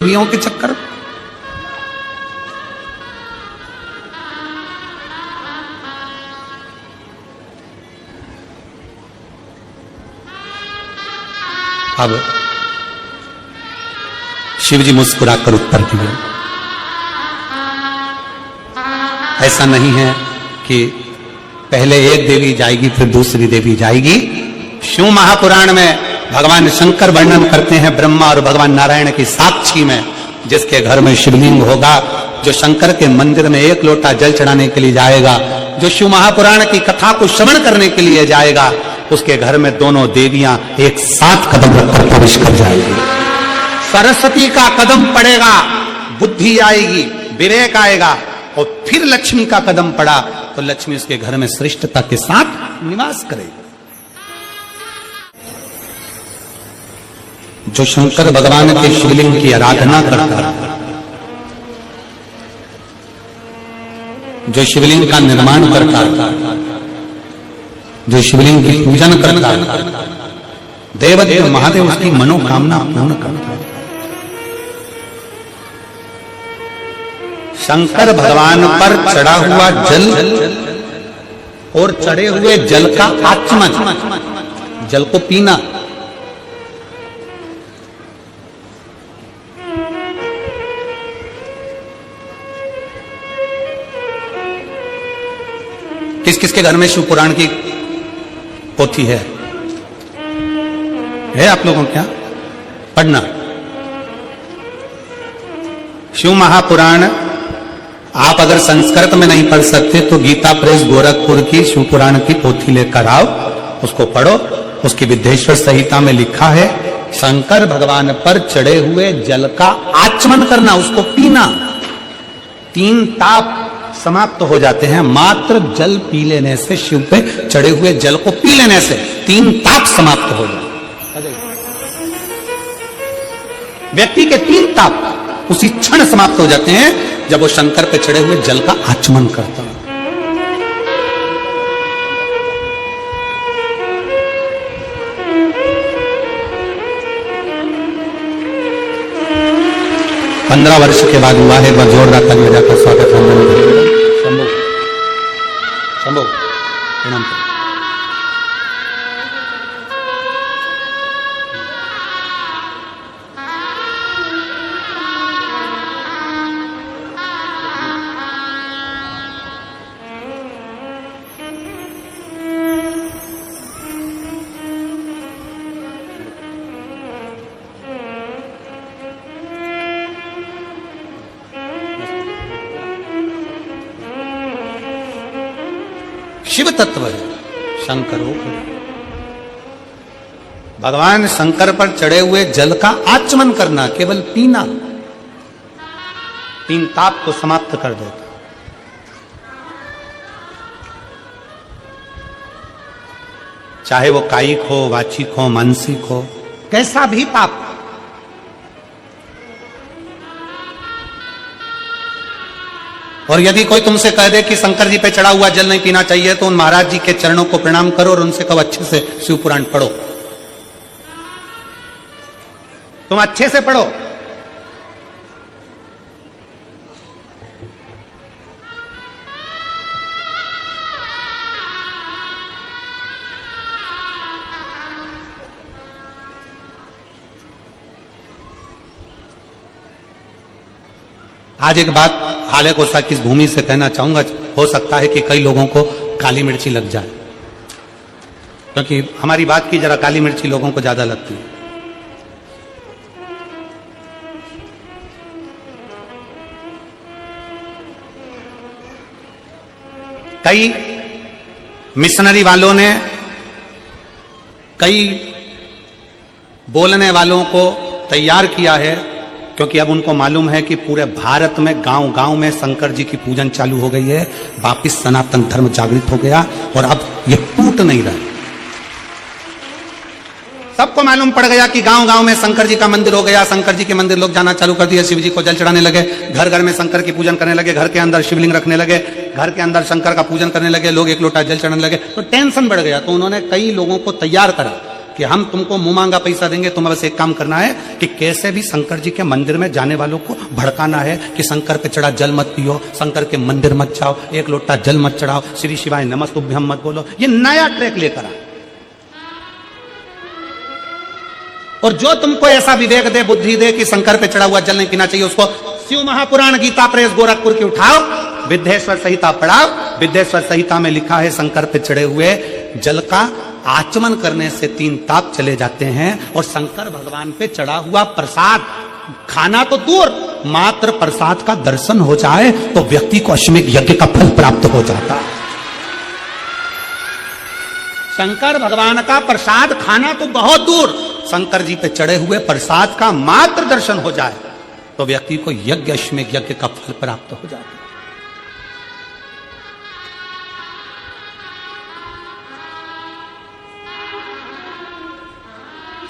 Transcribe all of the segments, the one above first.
देवियों के चक्कर में। अब शिव जी मुस्कुराकर उत्तर दिए, ऐसा नहीं है कि पहले एक देवी जाएगी फिर दूसरी देवी जाएगी। शिव महापुराण में भगवान शंकर वर्णन करते हैं ब्रह्मा और भगवान नारायण की साक्षी में, जिसके घर में शिवलिंग होगा, जो शंकर के मंदिर में एक लोटा जल चढ़ाने के लिए जाएगा, जो शिव महापुराण की कथा को श्रवण करने के लिए जाएगा, उसके घर में दोनों देवियां एक साथ कदम रखकर प्रवेश कर जाएगी। सरस्वती का कदम पड़ेगा, बुद्धि आएगी, विवेक आएगा, और फिर लक्ष्मी का कदम पड़ा तो लक्ष्मी उसके घर में श्रेष्ठता के साथ निवास करेगी। जो शंकर भगवान के शिवलिंग की आराधना करता है, जो शिवलिंग का निर्माण करता है, जो शिवलिंग की पूजन करता है, देवदेव महादेव उसकी मनोकामना पूर्ण करता है। शंकर भगवान पर चढ़ा हुआ जल और चढ़े हुए जल का आचमन, जल को पीना, किस किसके घर में शिव पुराण की पोथी है आप लोगों क्या पढ़ना? शिव महापुराण आप अगर संस्कृत में नहीं पढ़ सकते तो गीता प्रेस गोरखपुर की शिव पुराण की पोथी लेकर आओ, उसको पढ़ो। उसकी विद्येश्वर संहिता में लिखा है शंकर भगवान पर चढ़े हुए जल का आचमन करना, उसको पीना। 3 ताप समाप्त हो जाते हैं मात्र जल पी लेने से, शिव पे चढ़े हुए जल को पी लेने से 3 ताप समाप्त हो जाते। व्यक्ति के 3 ताप उसी क्षण समाप्त हो जाते हैं जब वो शंकर पे चढ़े हुए जल का आचमन करता है। पंद्रह वर्ष के बाद हुआ है, एक बार जोरदार ताली बजाकर स्वागत है। शंभो शंभो प्रणाम। शिव तत्व है शंकर हो। भगवान शंकर पर चढ़े हुए जल का आचमन करना, केवल पीना 3 ताप को समाप्त कर देता। चाहे वो कायिक हो, वाचिक हो, मानसिक हो, कैसा भी पाप। और यदि कोई तुमसे कह दे कि शंकर जी पे चढ़ा हुआ जल नहीं पीना चाहिए, तो उन महाराज जी के चरणों को प्रणाम करो और उनसे कहो अच्छे से शिव पुराण पढ़ो, तुम अच्छे से पढ़ो। आज एक बात हाले कोसा की भूमि से कहना चाहूंगा। हो सकता है कि कई लोगों को काली मिर्ची लग जाए, क्योंकि हमारी बात की जरा काली मिर्ची लोगों को ज्यादा लगती है। कई मिशनरी वालों ने, कई बोलने वालों को तैयार किया है, क्योंकि अब उनको मालूम है कि पूरे भारत में गांव गांव में शंकर जी की पूजन चालू हो गई है। वापिस सनातन धर्म जागृत हो गया और अब ये टूट नहीं रहा। सबको मालूम पड़ गया कि गांव गांव में शंकर जी का मंदिर हो गया। शंकर जी के मंदिर लोग जाना चालू कर दिया, शिव जी को जल चढ़ाने लगे, घर घर में शंकर की पूजन करने लगे, घर के अंदर शिवलिंग रखने लगे, घर के अंदर शंकर का पूजन करने लगे, लोग एक लोटा जल चढ़ाने लगे। तो टेंशन बढ़ गया। तो उन्होंने कई लोगों को तैयार करा कि हम तुमको मुंह मांगा पैसा देंगे, तुम्हें बस एक काम करना है कि कैसे भी शंकर जी के मंदिर में जाने वालों को भड़काना है कि शंकर पे चढ़ा जल मत पियो, शंकर के मंदिर मत जाओ, एक लोटा जल मत चढ़ाओ, श्री शिवाय नमस्तुभ्यम मत बोलो। ये नया ट्रैक लेकर आ। और जो तुमको ऐसा विवेक दे, बुद्धि दे कि शंकर पे चढ़ा हुआ जल नहीं पीना चाहिए, उसको शिव महापुराण गीता प्रेस गोरखपुर की उठाओ, विद्येश्वर संहिता पढ़ाओ। विद्येश्वर संहिता में लिखा है शंकर पे चढ़े हुए जल का आचमन करने से 3 ताप चले जाते हैं। और शंकर भगवान पे चढ़ा हुआ प्रसाद खाना तो दूर, मात्र प्रसाद का दर्शन हो जाए तो व्यक्ति को अश्वमेध यज्ञ का फल प्राप्त हो जाता है। शंकर भगवान का प्रसाद खाना तो बहुत दूर, शंकर जी पे चढ़े हुए प्रसाद का मात्र दर्शन हो जाए तो व्यक्ति को यज्ञ अश्वमेध यज्ञ का फल प्राप्त हो जाता है।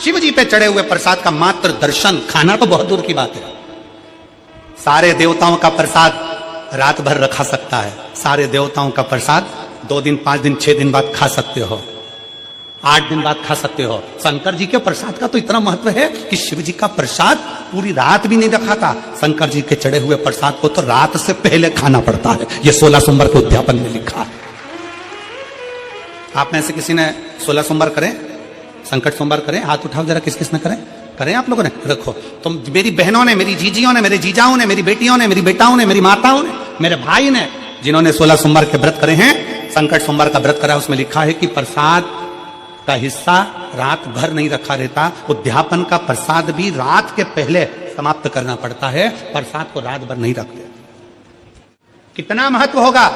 शिव जी पे चढ़े हुए प्रसाद का मात्र दर्शन, खाना तो बहुत दूर की बात है। सारे देवताओं का प्रसाद रात भर रखा सकता है, सारे देवताओं का प्रसाद 2 दिन 5 दिन 6 दिन बाद खा सकते हो, 8 दिन बाद खा सकते हो। शंकर जी के प्रसाद का तो इतना महत्व है कि शिव जी का प्रसाद पूरी रात भी नहीं रखा था, शंकर जी के चढ़े हुए प्रसाद को तो रात से पहले खाना पड़ता है। यह 16 सोमवार के उद्यापन में लिखा है। आप में से किसी ने 16 सोमवार करें, संकट सोमवार करें? हाथ उठाओ जरा, किस किस ने करें? करें आप लोगों ने? रखो। तुम, मेरी बहनों ने, मेरी जीजियों ने, मेरे जीजाओं ने, मेरी बेटियों ने, मेरी बेटाओं ने, मेरी माताओं ने, मेरे भाई ने, जिन्होंने 16 सोमवार के व्रत करे हैं, संकट सोमवार का व्रत करा, उसमें लिखा है कि प्रसाद का हिस्सा रात भर नहीं रखा रहता। उद्यापन का प्रसाद भी रात के पहले समाप्त करना पड़ता है, प्रसाद को रात भर नहीं रखते। कितना महत्व होगा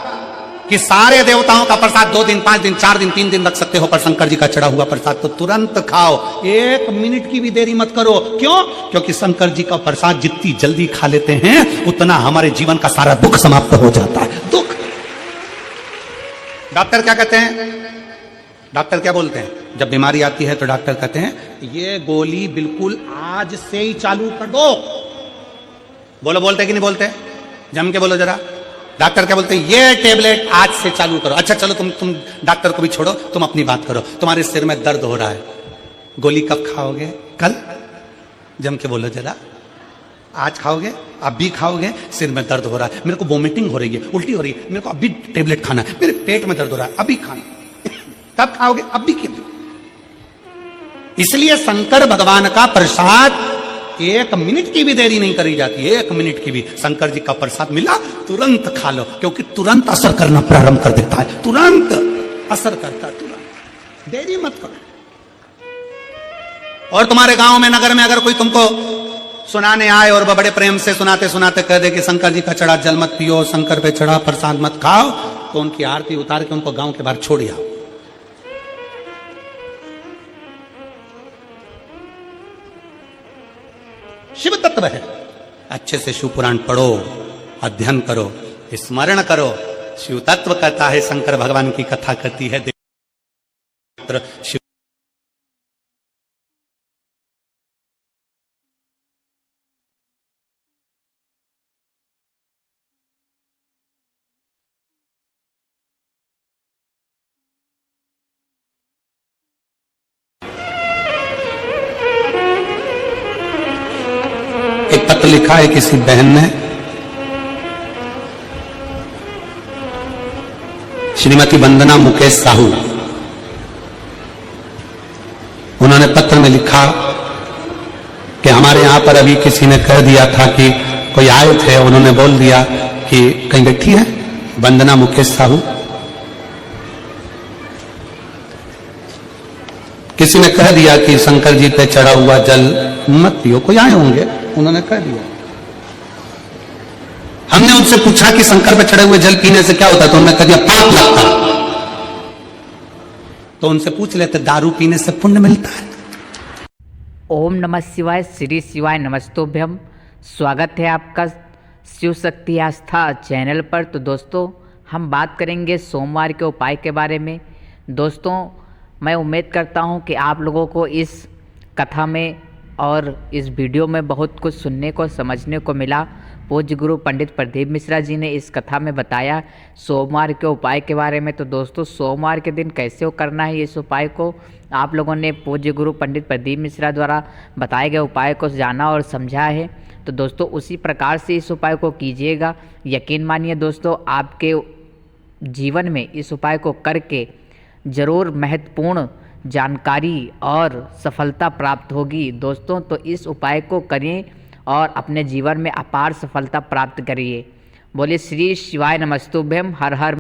कि सारे देवताओं का प्रसाद 2 दिन 5 दिन 4 दिन 3 दिन रख सकते हो, पर शंकर जी का चढ़ा हुआ प्रसाद तो तुरंत खाओ, 1 मिनट की भी देरी मत करो। क्यों? क्योंकि शंकर जी का प्रसाद जितनी जल्दी खा लेते हैं उतना हमारे जीवन का सारा दुख समाप्त हो जाता है। दुख। डॉक्टर क्या कहते हैं? डॉक्टर क्या बोलते हैं? जब बीमारी आती है तो डॉक्टर कहते हैं ये गोली बिल्कुल आज से ही चालू कर दो। बोलो, बोलते कि नहीं बोलते? जम के बोलो जरा। डॉक्टर क्या बोलते हैं? ये टेबलेट आज से चालू करो। अच्छा चलो, तुम डॉक्टर को भी छोड़ो, तुम अपनी बात करो। तुम्हारे सिर में दर्द हो रहा है, गोली कब खाओगे? कल। जम के बोलो जरा। आज खाओगे? अभी खाओगे? सिर में दर्द हो रहा है, मेरे को वोमिटिंग हो रही है, उल्टी हो रही है, मेरे को अभी टेबलेट खाना है, मेरे पेट में दर्द हो रहा है, अभी खाना। कब खाओगे? अभी क्यों? इसलिए शंकर भगवान का प्रसाद 1 मिनट की भी देरी नहीं करी जाती, 1 मिनट की भी। शंकर जी का प्रसाद मिला, तुरंत खा लो, क्योंकि तुरंत असर करना प्रारंभ कर देता है, तुरंत असर करता है, तुरंत। देरी मत करो। और तुम्हारे गांव में, नगर में अगर कोई तुमको सुनाने आए और वह बड़े प्रेम से सुनाते सुनाते कह दे कि शंकर जी का चढ़ा जल मत पियो, शंकर पे चढ़ा प्रसाद मत खाओ, तो उनकी आरती उतार के उनको गांव के बाहर छोड़ आओ। शिव तत्व है। अच्छे से शिव पुराण पढ़ो, अध्ययन करो, स्मरण करो। शिव तत्व कहता है, शंकर भगवान की कथा कहती है। शिव एक पत्र लिखा है किसी बहन ने, श्रीमती वंदना मुकेश साहू, उन्होंने पत्र में लिखा कि हमारे यहां पर अभी किसी ने कह दिया था कि कोई आए थे, उन्होंने बोल दिया कि कहीं बैठी है वंदना मुकेश साहू, किसी ने कह दिया कि शंकर जी पे चढ़ा हुआ जल मत पियो, कोई आए होंगे, उन्होंने कह दिया। हमने उनसे पूछा कि शंकर पे चढ़े हुए जल पीने से क्या होता है, तो उन्होंने कह दिया पाप लगता। तो उनसे पूछ लेते दारू पीने से पुण्य मिलता है। ओम नमः शिवाय, श्री शिवाय नमस्तुभ्यम। स्वागत है आपका शिव शक्ति आस्था चैनल पर। तो दोस्तों, हम बात करेंगे सोमवार के उपाय के बारे में। दोस्तों, मैं उम्मीद करता हूं कि आप लोगों को इस कथा में और इस वीडियो में बहुत कुछ सुनने को समझने को मिला। पूज्य गुरु पंडित प्रदीप मिश्रा जी ने इस कथा में बताया सोमवार के उपाय के बारे में। तो दोस्तों सोमवार के दिन कैसे करना है इस उपाय को आप लोगों ने पूज्य गुरु पंडित प्रदीप मिश्रा द्वारा बताए गए उपाय को जाना और समझा है। तो दोस्तों उसी प्रकार से इस उपाय को कीजिएगा। यकीन मानिए दोस्तों आपके जीवन में इस उपाय को करके ज़रूर महत्वपूर्ण जानकारी और सफलता प्राप्त होगी दोस्तों। तो इस उपाय को करें और अपने जीवन में अपार सफलता प्राप्त करिए। बोलिए श्री शिवाय नमस्तुभ्यम। हर हर